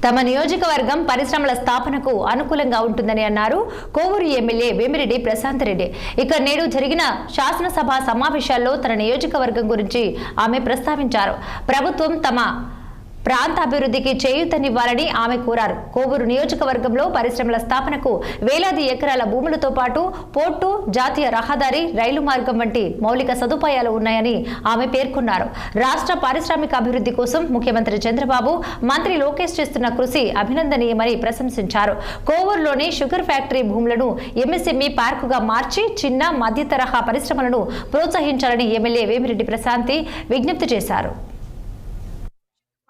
తమ నియోజకవర్గం పరిశ్రమల స్థాపనకు అనుకూలంగా ఉంటుందని అన్నారు కోవూరు ఎమ్మెల్యే వేమిరెడ్డి ప్రశాంత్ రెడ్డి. ఇక నేడు జరిగిన శాసనసభ సమావేశాల్లో తన నియోజకవర్గం గురించి ఆమె ప్రస్తావించారు. ప్రభుత్వం తమ ప్రాంత అభివృద్ధికి చేయూతనివ్వాలని ఆమె కోరారు. కోవూరు నియోజకవర్గంలో పరిశ్రమల స్థాపనకు వేలాది ఎకరాల భూములతో పాటు పోర్టు, జాతీయ రహదారి, రైలు మార్గం వంటి మౌలిక సదుపాయాలు ఉన్నాయని ఆమె పేర్కొన్నారు. రాష్ట్ర పారిశ్రామిక అభివృద్ధి కోసం ముఖ్యమంత్రి చంద్రబాబు, మంత్రి లోకేష్ చేస్తున్న కృషి అభినందనీయమని ప్రశంసించారు. కోవూరులోని షుగర్ ఫ్యాక్టరీ భూములను ఎంఎస్ఎంఈ పార్కుగా మార్చి చిన్న, మధ్య తరహా పరిశ్రమలను ప్రోత్సహించాలని ఎమ్మెల్యే వేమిరెడ్డి ప్రశాంతి విజ్ఞప్తి చేశారు.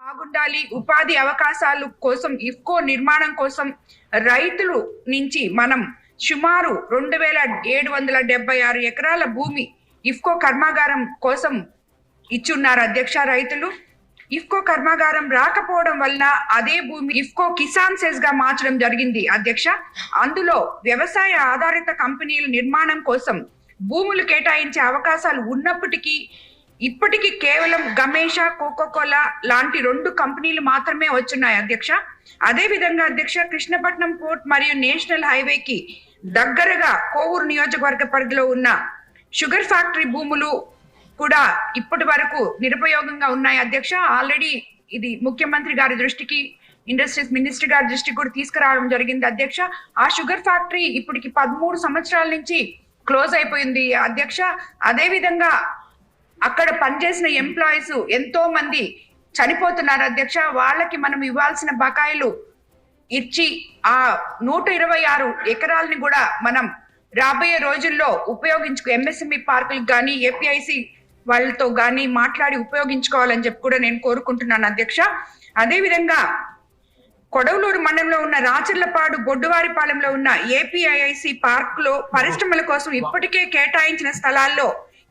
బాగుండాలి. ఉపాధి అవకాశాల కోసం ఇఫ్కో నిర్మాణం కోసం రైతులు నుంచి మనం సుమారు 2776 ఎకరాల భూమి ఇఫ్కో కర్మాగారం కోసం ఇచ్చున్నారు అధ్యక్ష. రైతులు ఇఫ్కో కర్మాగారం రాకపోవడం వలన అదే భూమి ఇఫ్కో కిసాన్ సెస్ గా మార్చడం జరిగింది అధ్యక్ష. అందులో వ్యవసాయ ఆధారిత కంపెనీల నిర్మాణం కోసం భూములు కేటాయించే అవకాశాలు ఉన్నప్పటికీ ఇప్పటికీ కేవలం గమేషా, కోకోకోలా లాంటి 2 కంపెనీలు మాత్రమే వచ్చున్నాయి అధ్యక్ష. అదే విధంగా అధ్యక్ష, కృష్ణపట్నం పోర్ట్ మరియు నేషనల్ హైవేకి దగ్గరగా కోవూరు నియోజకవర్గ పరిధిలో ఉన్న షుగర్ ఫ్యాక్టరీ భూములు కూడా ఇప్పటి వరకు నిరుపయోగంగా ఉన్నాయి అధ్యక్ష. ఆల్రెడీ ఇది ముఖ్యమంత్రి గారి దృష్టికి, ఇండస్ట్రీస్ మినిస్టర్ గారి దృష్టికి కూడా తీసుకురావడం జరిగింది అధ్యక్ష. ఆ షుగర్ ఫ్యాక్టరీ ఇప్పటికి 13 సంవత్సరాల నుంచి క్లోజ్ అయిపోయింది అధ్యక్ష. అదే విధంగా అక్కడ పనిచేసిన ఎంప్లాయీస్ ఎంతో మంది చనిపోతున్నారు అధ్యక్ష. వాళ్ళకి మనం ఇవ్వాల్సిన బకాయిలు ఇచ్చి ఆ 126 ఎకరాలని కూడా మనం రాబోయే రోజుల్లో ఎంఎస్ఎంఈ పార్కులకు కానీ ఏపీఐసి వాళ్ళతో కానీ మాట్లాడి ఉపయోగించుకోవాలని చెప్పి కూడా నేను కోరుకుంటున్నాను అధ్యక్ష. అదే విధంగా కొడవలూరు మండలంలో ఉన్న రాచర్లపాడు, బొడ్డువారిపాలెంలో ఉన్న ఏపీఐసి పార్క్ లో పరిశ్రమల కోసం ఇప్పటికే కేటాయించిన స్థలాల్లో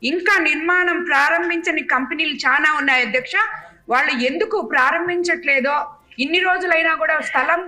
ఇంకా నిర్మాణం ప్రారంభించని కంపెనీలు చాలా ఉన్నాయి అధ్యక్ష. వాళ్ళు ఎందుకు ప్రారంభించట్లేదో, ఇన్ని రోజులైనా కూడా స్థలం